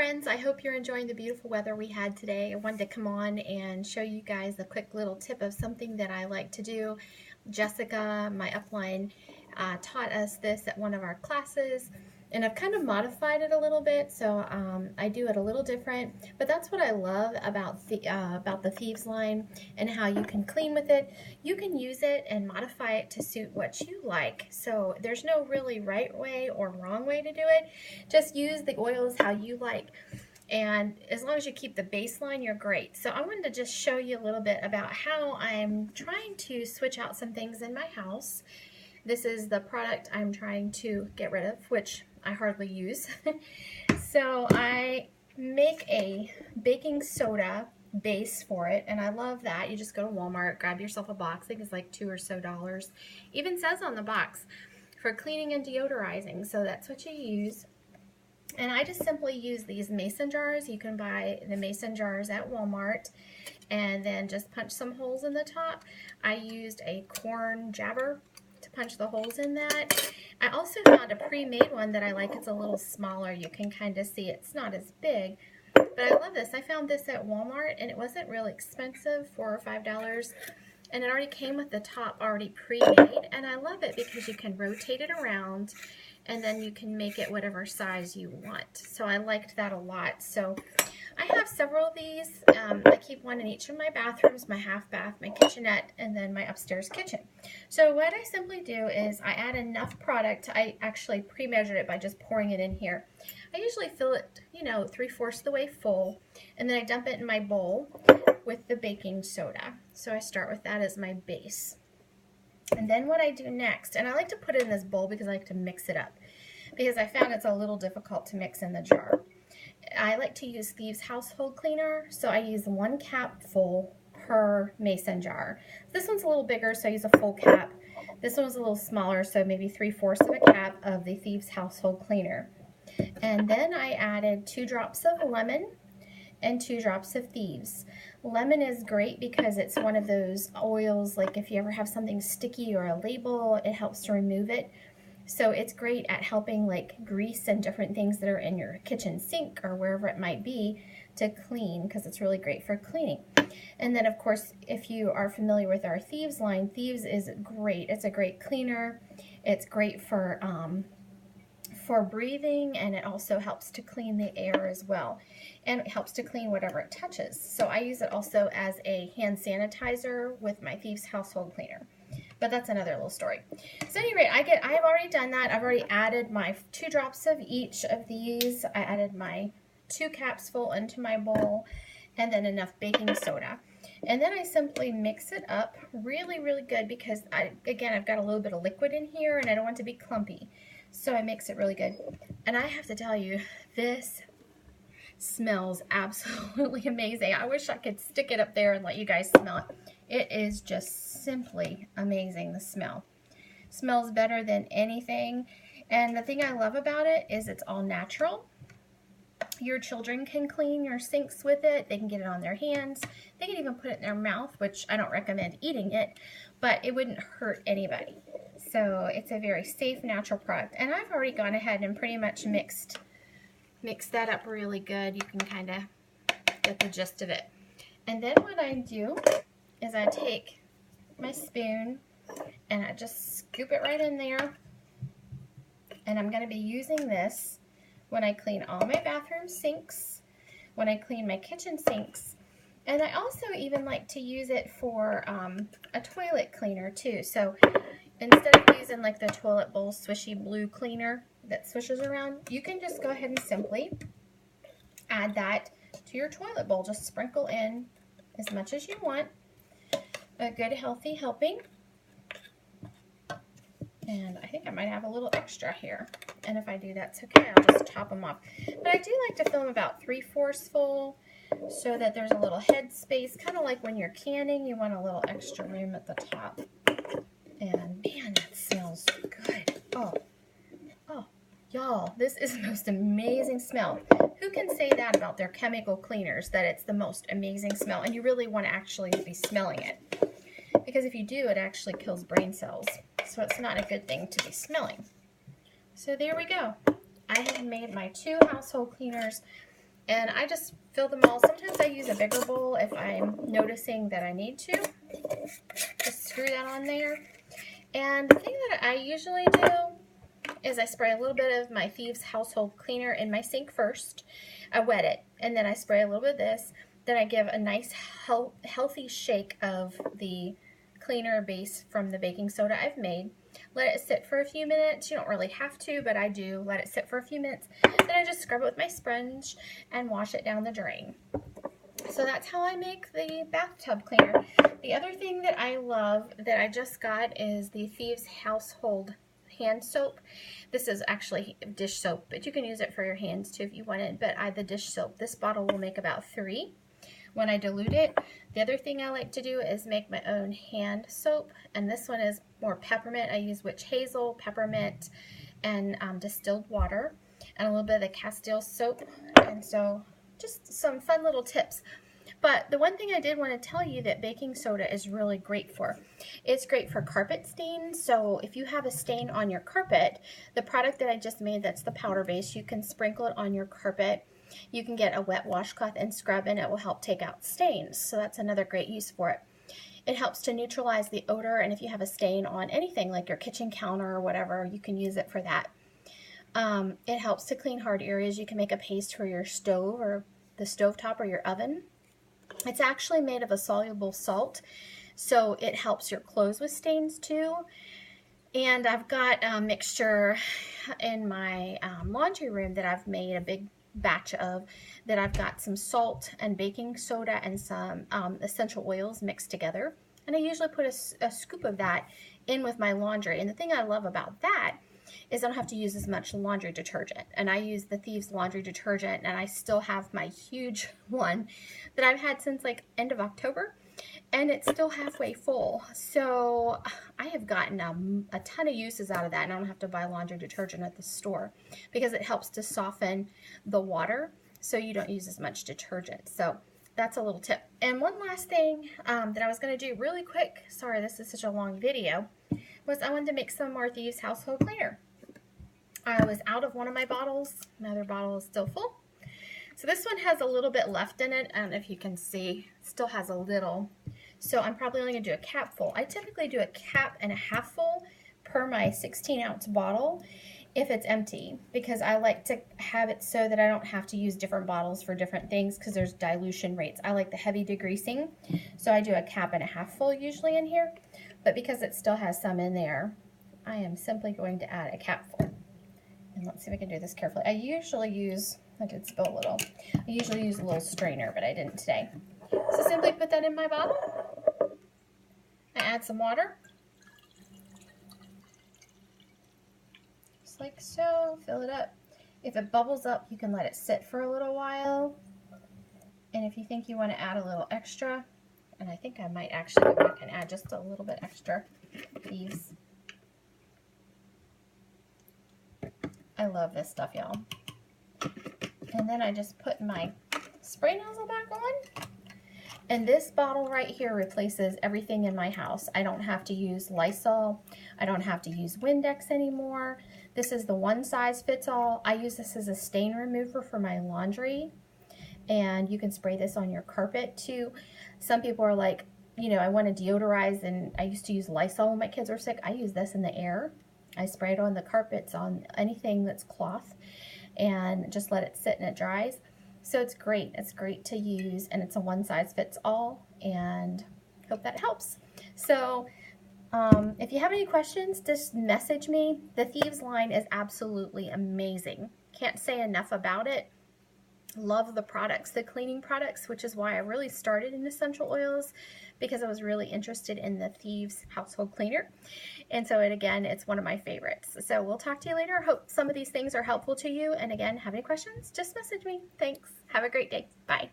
friends, I hope you're enjoying the beautiful weather we had today. I wanted to come on and show you guys a quick little tip of something that I like to do. Jessica, my upline, taught us this at one of our classes, and I've kind of modified it a little bit, so I do it a little different. But that's what I love about the Thieves line and how you can clean with it. You can use it and modify it to suit what you like. So there's no really right way or wrong way to do it. Just use the oils how you like. And as long as you keep the baseline, you're great. So I wanted to just show you a little bit about how I'm trying to switch out some things in my house. This is the product I'm trying to get rid of, which I hardly use. So I make a baking soda base for it, and I love that. You just go to Walmart, grab yourself a box. I think it's like $2 or so. Even says on the box for cleaning and deodorizing. So that's what you use. And I just simply use these mason jars. You can buy the mason jars at Walmart and then just punch some holes in the top. I used a corn jabber to punch the holes in that. I also found a pre-made one that I like. It's a little smaller. You can kind of see it's not as big, but I love this. I found this at Walmart and it wasn't really expensive, $4 or $5. And it already came with the top already pre-made, and I love it because you can rotate it around and then you can make it whatever size you want. So I liked that a lot. So I have several of these. I keep one in each of my bathrooms, my half bath, my kitchenette, and then my upstairs kitchen. So what I simply do is I add enough product. I actually pre-measured it by just pouring it in here. I usually fill it, 3/4 the way full, and then I dump it in my bowl with the baking soda. So I start with that as my base. And then what I do next, and I like to put it in this bowl because I like to mix it up, because I found it's a little difficult to mix in the jar. I like to use Thieves household cleaner, so I use 1 cap full per mason jar. This one's a little bigger, so I use a full cap. This one's a little smaller, so maybe 3/4 of a cap of the Thieves household cleaner. And then I added 2 drops of lemon and 2 drops of Thieves. Lemon is great because it's one of those oils, like if you ever have something sticky or a label, it helps to remove it. So it's great at helping like grease and different things that are in your kitchen sink or wherever it might be to clean, because it's really great for cleaning. And then of course, if you are familiar with our Thieves line, Thieves is great. It's a great cleaner. It's great for breathing, and it also helps to clean the air as well, and it helps to clean whatever it touches. So I use it also as a hand sanitizer with my Thieves household cleaner, but that's another little story. So anyway, I have already done that. I've already added my 2 drops of each of these. I added my 2 caps full into my bowl, and then enough baking soda. And then I simply mix it up really, really good, because I've got a little bit of liquid in here and I don't want it to be clumpy. So I mix it really good. And I have to tell you, this smells absolutely amazing. I wish I could stick it up there and let you guys smell it. It is just simply amazing, the smell. Smells better than anything. And the thing I love about it is it's all natural. Your children can clean your sinks with it. They can get it on their hands. They can even put it in their mouth, which I don't recommend eating it, but it wouldn't hurt anybody. So it's a very safe, natural product. And I've already gone ahead and pretty much mixed that up really good. You can kind of get the gist of it. And then what I do is I take my spoon and I just scoop it right in there. And I'm going to be using this when I clean all my bathroom sinks, when I clean my kitchen sinks, and I also even like to use it for a toilet cleaner too. So instead of using like the toilet bowl swishy blue cleaner that swishes around, you can just go ahead and simply add that to your toilet bowl. Just sprinkle in as much as you want, a good healthy helping. And I think I might have a little extra here. And if I do, that's okay. I'll just top them off. But I do like to fill them about 3/4 full so that there's a little head space. Kind of like when you're canning, you want a little extra room at the top. And man, that smells good. Oh, y'all, this is the most amazing smell. Who can say that about their chemical cleaners, that it's the most amazing smell? And you really want to actually be smelling it. Because if you do, it actually kills brain cells. So it's not a good thing to be smelling. So there we go. I have made my 2 household cleaners, And I just fill them all. Sometimes I use a bigger bowl if I'm noticing that I need to. Just screw that on there. And the thing that I usually do is I spray a little bit of my Thieves household cleaner in my sink first. I wet it, and then I spray a little bit of this. Then I give a nice healthy shake of the cleaner base from the baking soda I've made. Let it sit for a few minutes. You don't really have to, but I do let it sit for a few minutes. Then I just scrub it with my sponge and wash it down the drain. So that's how I make the bathtub cleaner. The other thing that I love that I just got is the Thieves household hand soap. This is actually dish soap, but you can use it for your hands too if you wanted. But the dish soap, this bottle will make about 3 when I dilute it. The other thing I like to do is make my own hand soap, and this one is more peppermint. I use witch hazel, peppermint, and distilled water, and a little bit of the Castile soap. And so just some fun little tips. But the one thing I did want to tell you that baking soda is really great for, it's great for carpet stains. So if you have a stain on your carpet, the product that I just made, that's the powder base, you can sprinkle it on your carpet. You can get a wet washcloth and scrub, and it will help take out stains. So that's another great use for it. It helps to neutralize the odor, and if you have a stain on anything like your kitchen counter or whatever, you can use it for that. It helps to clean hard areas. You can make a paste for your stove or the stovetop or your oven. It's actually made of a soluble salt, so it helps your clothes with stains too. And I've got a mixture in my laundry room that I've made a big batch of, that I've got some salt and baking soda and some essential oils mixed together. And I usually put a scoop of that in with my laundry. And the thing I love about that is I don't have to use as much laundry detergent. And I use the Thieves laundry detergent, and I still have my huge one that I've had since like end of October, and it's still halfway full. So I have gotten a ton of uses out of that, and I don't have to buy laundry detergent at the store because it helps to soften the water so you don't use as much detergent. So that's a little tip. And one last thing that I was going to do really quick, sorry this is such a long video, was I wanted to make some more Thieves household cleaner. I was out of one of my bottles. My other bottle is still full. So this one has a little bit left in it. I don't know if you can see. It still has a little. So I'm probably only going to do a cap full. I typically do a cap and a half full per my 16-ounce bottle if it's empty, because I like to have it so that I don't have to use different bottles for different things because there's dilution rates. I like the heavy degreasing, so I do a cap and a half full usually in here. But because it still has some in there, I am simply going to add a cap full. And let's see if I can do this carefully. I usually use, I did spill a little, I usually use a little strainer, but I didn't today. So simply put that in my bottle. I add some water. Just like so, fill it up. If it bubbles up, you can let it sit for a little while. And if you think you want to add a little extra, and I think I might actually go back and add just a little bit extra Thieves. I love this stuff, y'all. And then I just put my spray nozzle back on. And this bottle right here replaces everything in my house. I don't have to use Lysol. I don't have to use Windex anymore. This is the one size fits all. I use this as a stain remover for my laundry. And you can spray this on your carpet too. Some people are like, you know, I want to deodorize, and I used to use Lysol when my kids were sick. I use this in the air. I spray it on the carpets, on anything that's cloth, and just let it sit and it dries. So it's great. It's great to use, and it's a one size fits all, and hope that helps. So if you have any questions, just message me. The Thieves line is absolutely amazing. Can't say enough about it. Love the products, the cleaning products, which is why I really started in essential oils, because I was really interested in the Thieves household cleaner. And so it's one of my favorites. So we'll talk to you later. Hope some of these things are helpful to you. And again, have any questions, just message me. Thanks. Have a great day. Bye.